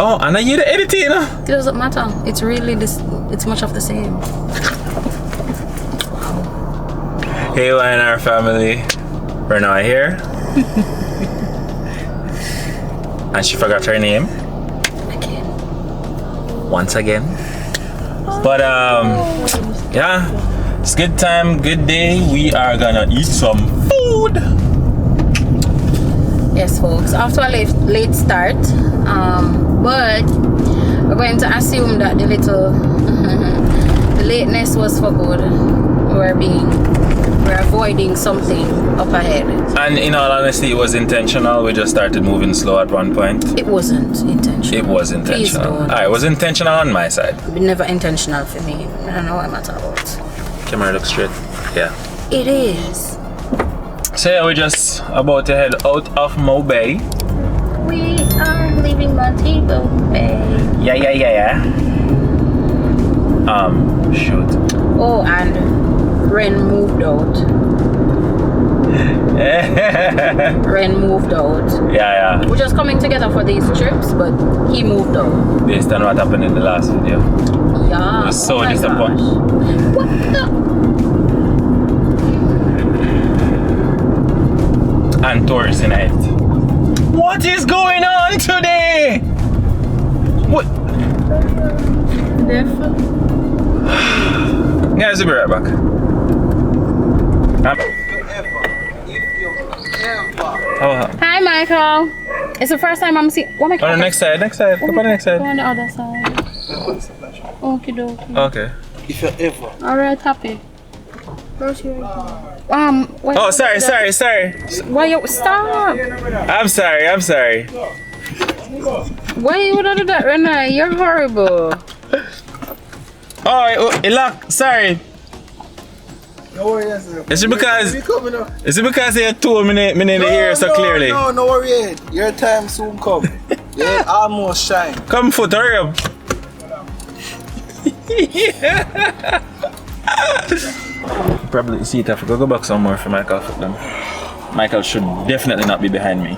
Oh, and then you the editing, you know? It doesn't matter. It's really this. It's much of the same. Hey, and our family. Renouy here. And she forgot her name. Again. Once again. But yeah, it's good time, good day. We are gonna eat some food. Yes, folks. After a late start, but we're going to assume that the little the lateness was for good. We're avoiding something up ahead. And in all honesty, it was intentional. We just started moving slow at one point. It wasn't intentional. It was intentional. It was intentional on my side. But never intentional for me. I don't know what I'm talking about. Camera looks straight. Yeah. It is. So yeah, we're just about to head out of Mobay. We are leaving Montego Bay. Yeah. Shoot. Oh, and Ren moved out. Ren moved out. Yeah. We're just coming together for these trips, but he moved out. Based on what happened in the last video. Yeah. I was so disappointed. What the? And tourist night. What is going on today? What? Guys, we'll be right back. Hi, Michael. It's the first time I'm seeing. What am I? On the next side. Come on the next side. Go on the other side. Okie dokie. Okay. If you ever. Alright, happy. Where's your what? Oh, sorry. Why you stop? I'm sorry. Why you would do that, Renouy? You're horrible. Oh, it locked. Sorry. No worry, Is it because they told me in the ear so clearly? No worry. Your time soon come. You're almost shine. Come foot, hurry up. Probably see it. I forgot go back somewhere for Michael for them. Michael should definitely not be behind me.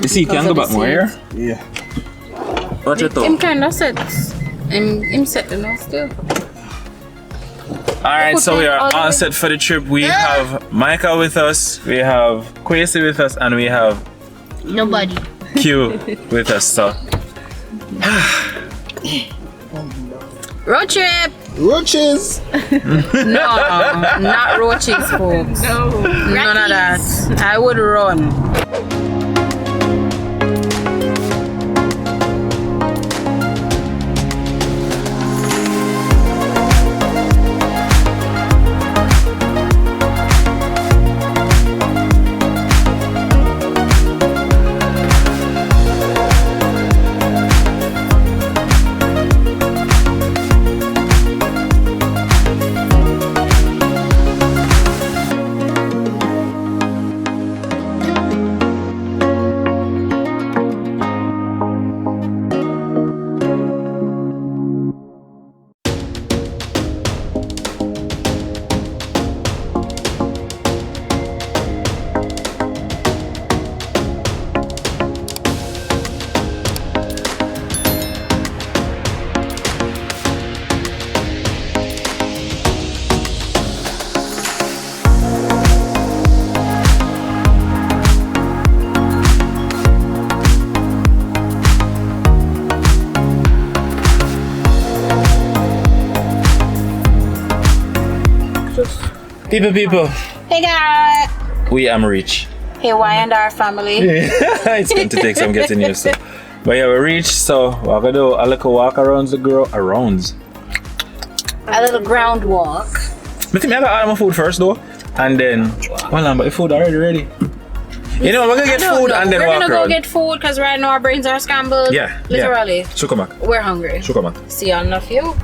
You see, can go back more here? Yeah. Watch your toe. Him kind of set. Him set the nose still. Alright, so we are all set for the trip. We have Michael with us, we have Kwesi with us, and we have Nobody. Q with us. So Road trip. Roaches. No, not roaches, folks. No. None of that. I would run. people. Hey guys. We am rich. Hey, why and our family. It's going to take some getting used to. But yeah, we reached, so we're gonna do a little walk around the around. A little ground walk. But I gotta order my food first though. And then hold on, but the food already ready. You know, we're gonna get food and then walk around. We're gonna go get food because right now our brains are scrambled. Yeah. Literally. Yeah. So come back. We're hungry. So come back. See y'all in a few.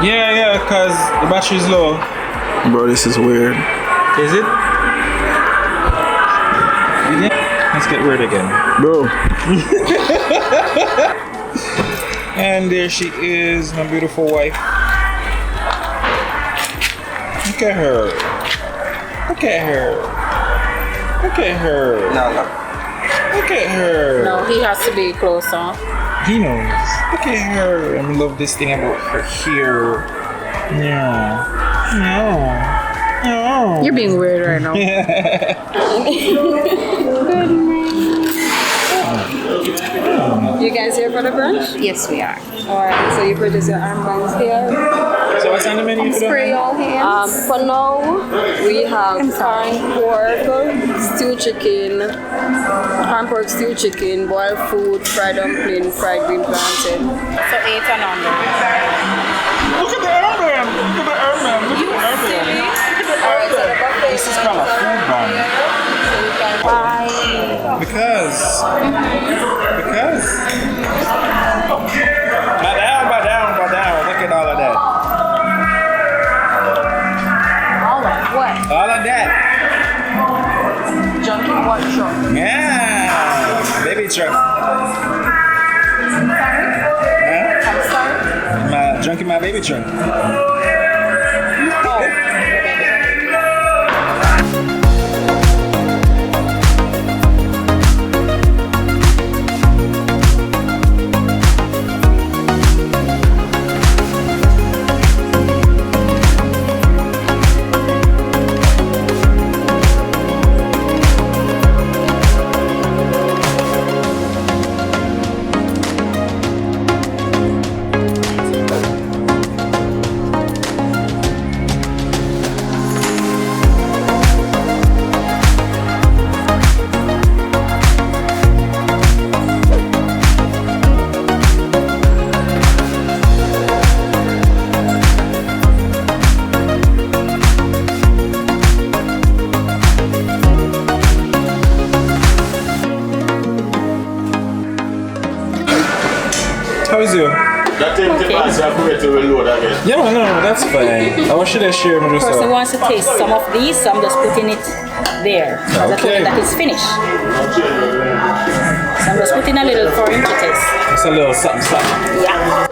Yeah, because the battery's low. Bro, this is weird. Is it? Let's get weird again. Bro. And there she is, my beautiful wife. Look at her. Look at her. Look at her. No. Look at her. No, he has to be closer. He knows. Look at her. I love this thing about her hair. Yeah. No. You're being weird right now. You guys here for the brunch? Yes, we are. Alright, so you purchase your armbands here. So what's on the menu for Spray the all hands. For now, we have corn pork, stewed chicken, boiled food, fried dumpling, fried green plantain. So 8 and under. Look at the armband. Look at the armband. Look at the armband. Alright, so the buffet This is called a food bun. Why? Because. Bow down. Look at all of that. What? All of that. Junkie what truck? Yeah. Baby truck. Huh? I'm sorry? Junkie my baby truck. How is you? That empty pass, I forget to reload again. Yeah, no, that's fine. I should have shared with Person yourself. wants to taste some of these, so I'm just putting it there. Because I told Okay. him that it's finished. So I'm just putting a little for him to taste. It's a little something. Yeah.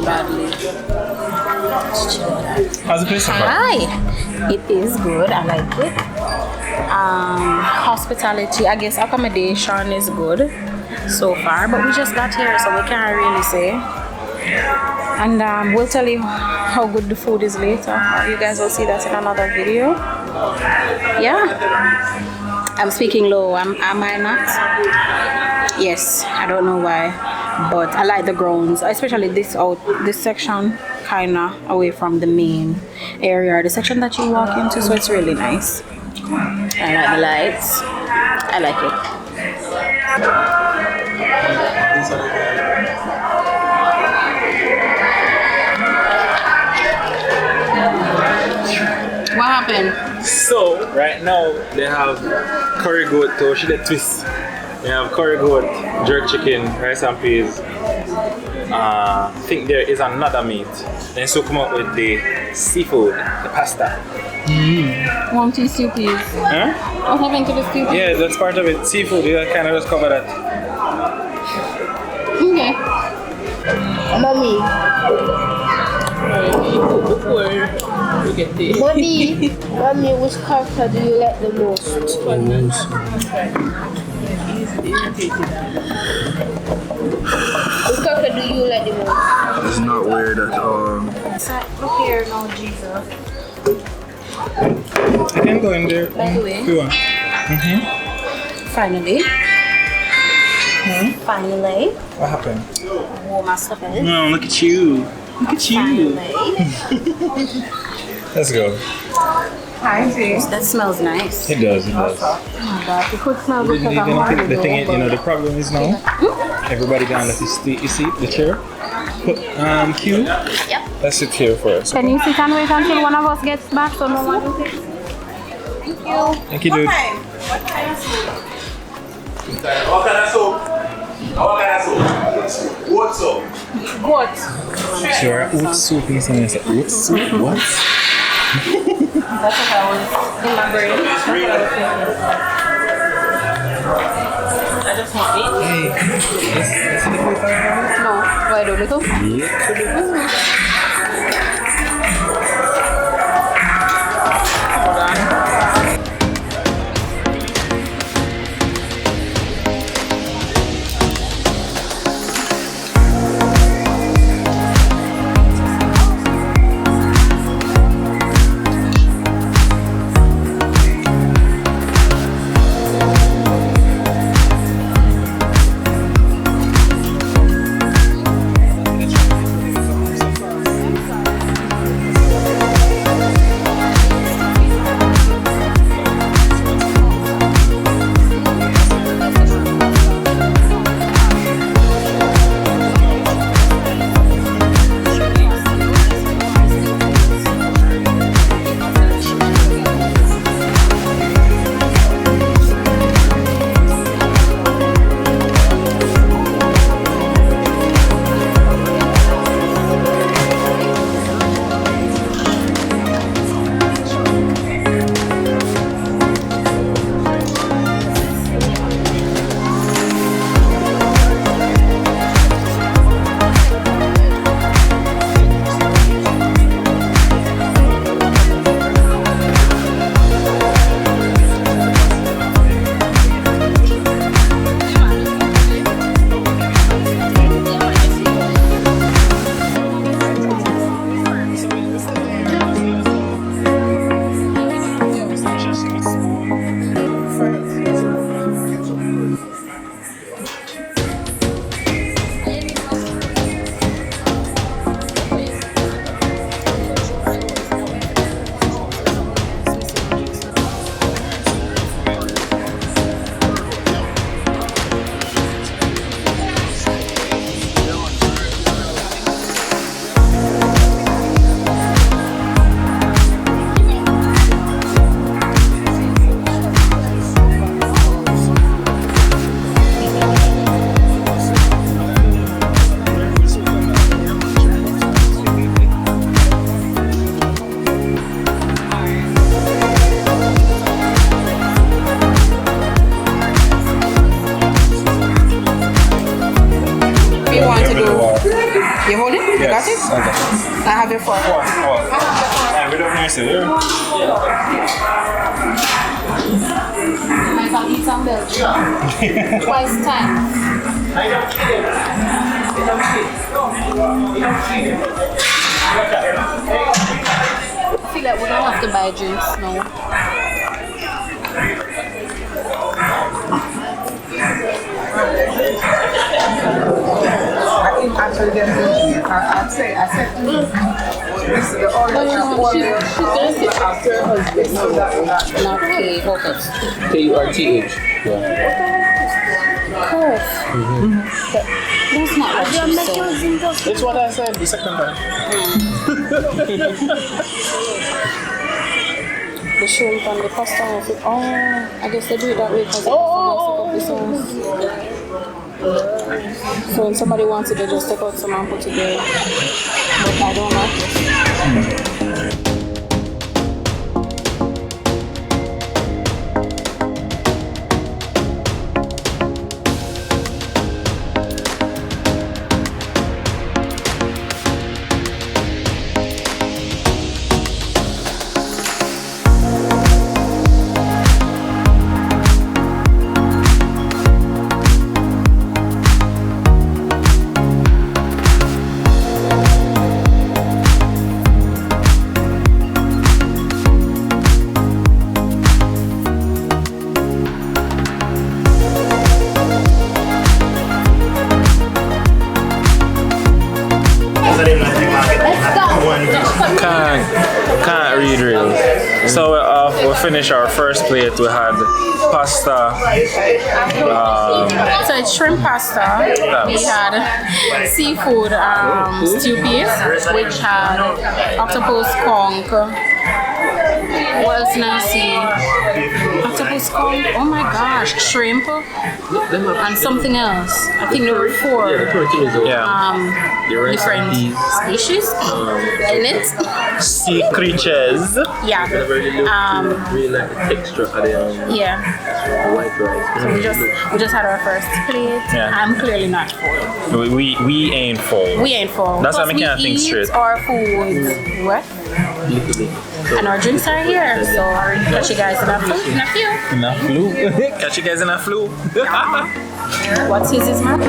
badly. How's the place so far? Hi. It is good. I like it. Hospitality, I guess accommodation is good so far, but we just got here, so we can't really say. And we'll tell you how good the food is later. You guys will see that in another video. Yeah. I'm speaking low. Am I not? Yes. I don't know why, but I like the grounds, especially this section, kinda away from the main area, the section that you walk into. So it's really nice. I like the lights. I like it. What happened? So right now they have curry goat toast, the twist. They have curry goat, jerk chicken, rice and peas. I think there is another meat. Then so come up with the seafood, the pasta. One tea stew, please. Huh? What happened to the stew? Yeah, that's part of it. Seafood, you kind of just cover that. Okay. Mommy. Mommy, which character do you like the most? Which character do you like the most? It's not weird at all. Look here now, Jesus. I can go in there By the way. if you want. Finally. Finally. What happened? Warm my stuff in. No, look at you. Look at you. Let's go. That smells nice. It does, it does. Oh my God, the food smells good because I'm The hungry thing is, though, you know, the problem is now, everybody gonna let you see the chair. Put, Q. Yep. Let's sit here first. Can you sit and wait until one of us gets back so no one will take it? Thank you. Thank you, dude. What kind of soup? What kind of soup? What soup? Goat. Sure, oat soup is something. I said, oat soup? What? That's what I was in my brain. That's what I was thinking. I just want it. Hey, is it the plate? No, why do little? it? You got it? Okay. I have your fork. We don't need to hear. I can eat some Belgium. Twice time. I feel like we don't have to buy drinks now. I didn't actually get it. I said, this is the order she gets it after her husband. No, Not K-focus. K-U-R-T-H. Yeah. Curve. That's not what you said. It's what I said the second time. The shrimp and the pasta. Oh, I guess they do it that way because they the sauce. So when somebody wants it, they just take out some and put it there. But I don't like it. Can't read really. So we finished our first plate. We had pasta. So it's shrimp pasta. We had seafood stew peas, which had octopus conch. What else did I see? Octopus conch. Oh my gosh, shrimp and something else. I think there were 4 different species in it. Sea creatures. Yeah. Really like the texture of the Yeah. white rice. So we just had our first plate. Yeah. I'm clearly not full. We ain't full. We ain't full. That's why Plus I can't think straight. Our food. What? And our drinks are here. So catch you guys in a few. In a flu. Catch you guys in a flu. What's his man?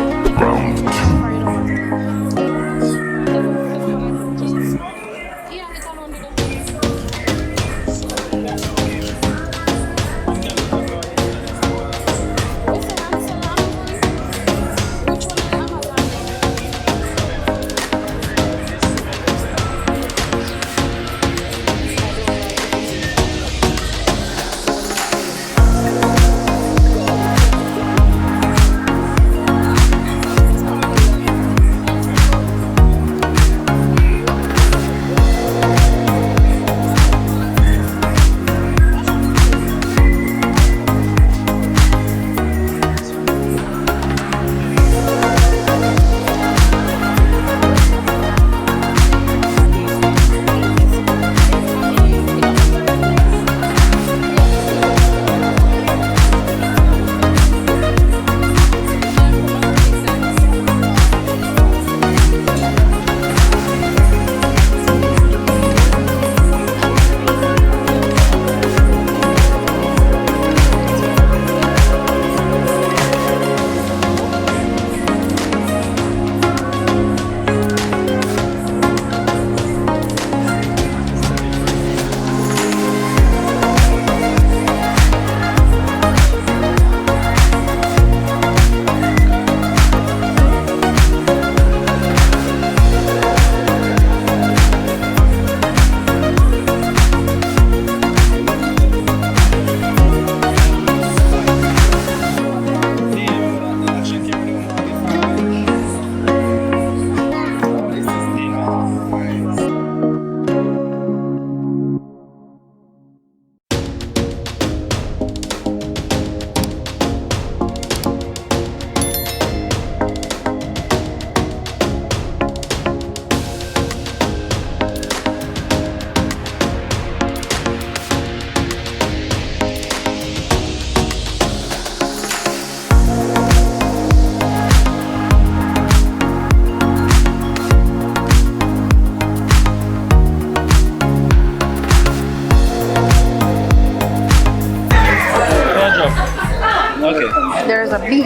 there's a bee.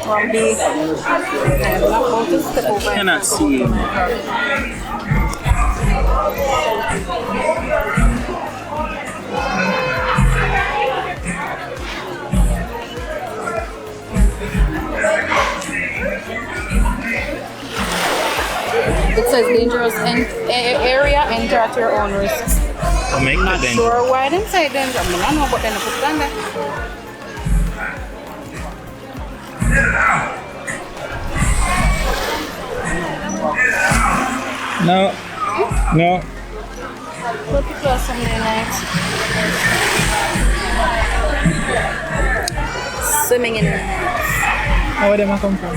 One bee. I'm not about to step over. I cannot see it. It says dangerous area, enter at your own risk. I'll make I'm not it sure why I didn't say danger. I mean, I know, but then I put it on there. No. No. Put the plus on there next. Swimming in it. Where did I come from?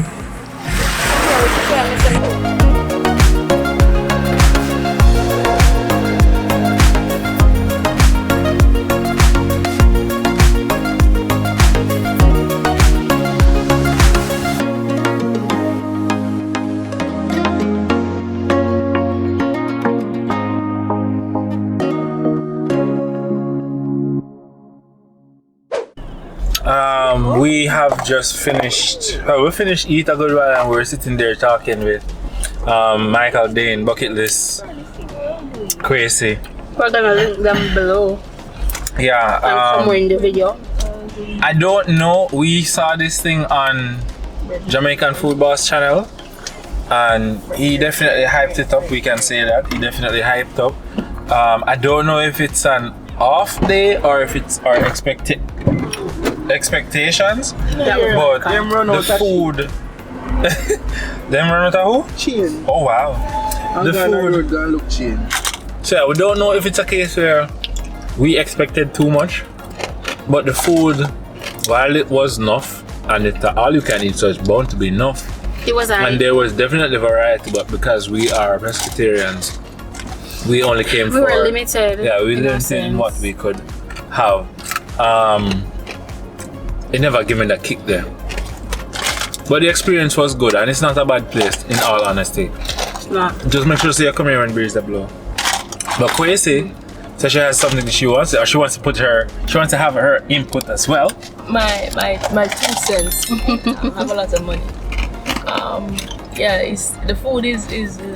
We have just finished. We finished eat a good while, and we're sitting there talking with Michael Dane, bucket list, crazy. We're gonna link them below. Yeah. Somewhere in the video. I don't know. We saw this thing on Jamaican Food Boss channel, and he definitely hyped it up. We can say that he definitely hyped up. I don't know if it's an off day or if it's our expectations, but the food. Them run out of who? Chain. Oh wow. The food. Gonna look chain. So yeah, we don't know if it's a case where we expected too much, but the food, while it was enough, and it all you can eat, so it's bound to be enough. It was And there was definitely variety, but because we are pescatarians, we only came for. We were limited. Yeah, we limited in what we could have. It never gave me that kick there. But the experience was good, and it's not a bad place, in all honesty. No. Just make sure you come here and breeze the blow. But Kwesi says she has something that she wants, or she wants to have her input as well. My 2 cents. I have a lot of money. Yeah, the food is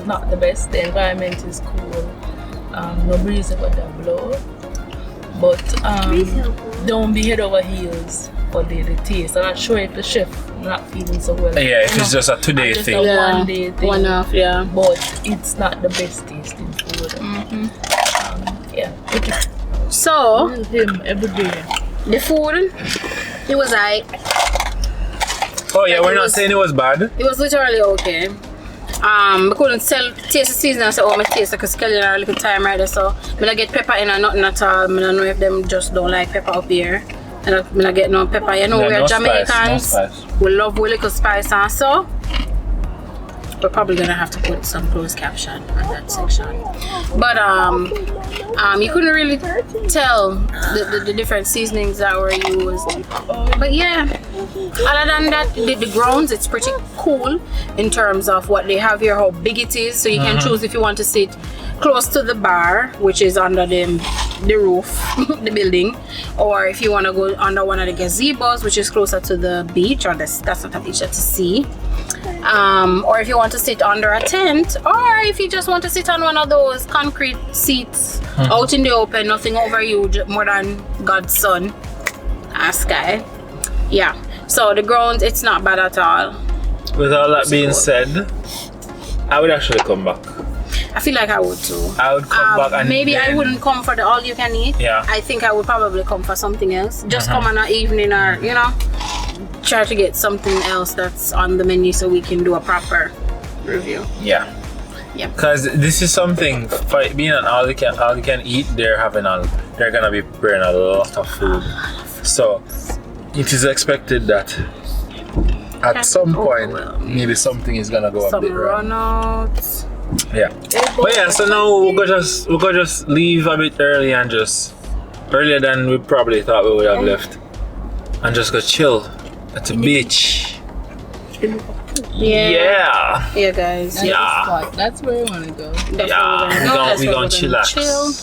not the best. The environment is cool. No breeze but the blow. But don't be head over heels for the taste. I'm not sure if the chef not feeling so well. Yeah, if it's just a today just thing. a one day thing. One off, yeah. But it's not the best tasting food. Yeah. So Him every day. the food, it was like Oh yeah, we're not saying it was bad. it was literally okay. We couldn't taste the season and say, oh, my taste because Kelly had a little time right there, so I don't get pepper in or nothing at all. I don't know if them just don't like pepper up here. And I don't get no pepper. You know, Yeah, we're no Jamaicans. spice, no spice. We love a little spice, and so we're probably gonna have to put some closed caption on that section. But you couldn't really tell the different seasonings that were used. But yeah, other than that, the grounds, it's pretty cool in terms of what they have here, how big it is. So you can choose if you want to sit close to the bar, which is under the roof, the building, or if you want to go under one of the gazebos, which is closer to the beach, or that's not a beach, that's a sea. Or if you want to sit under a tent, or if you just want to sit on one of those concrete seats out in the open, nothing over you more than God's sun and sky. Yeah, so the ground, it's not bad at all. With all that being said, I would actually come back. I feel like I would too. I would come back and maybe I then- wouldn't come for the all you can eat. Yeah. I think I would probably come for something else. Just come on an evening, or you know, try to get something else that's on the menu so we can do a proper review. Yeah. Yeah. Because this is something, for being an all you can eat, they're gonna be preparing a lot of food. So it is expected that at some point maybe something is gonna go a Some bit wrong. runouts. Yeah. But yeah, so now we're gonna just leave a bit early and just earlier than we probably thought we would have left. And just go chill at the beach. Yeah. Yeah, guys. Yeah. That's where we want to go. That's Yeah. where we're gonna go. That's We where gonna we're chillax. chill.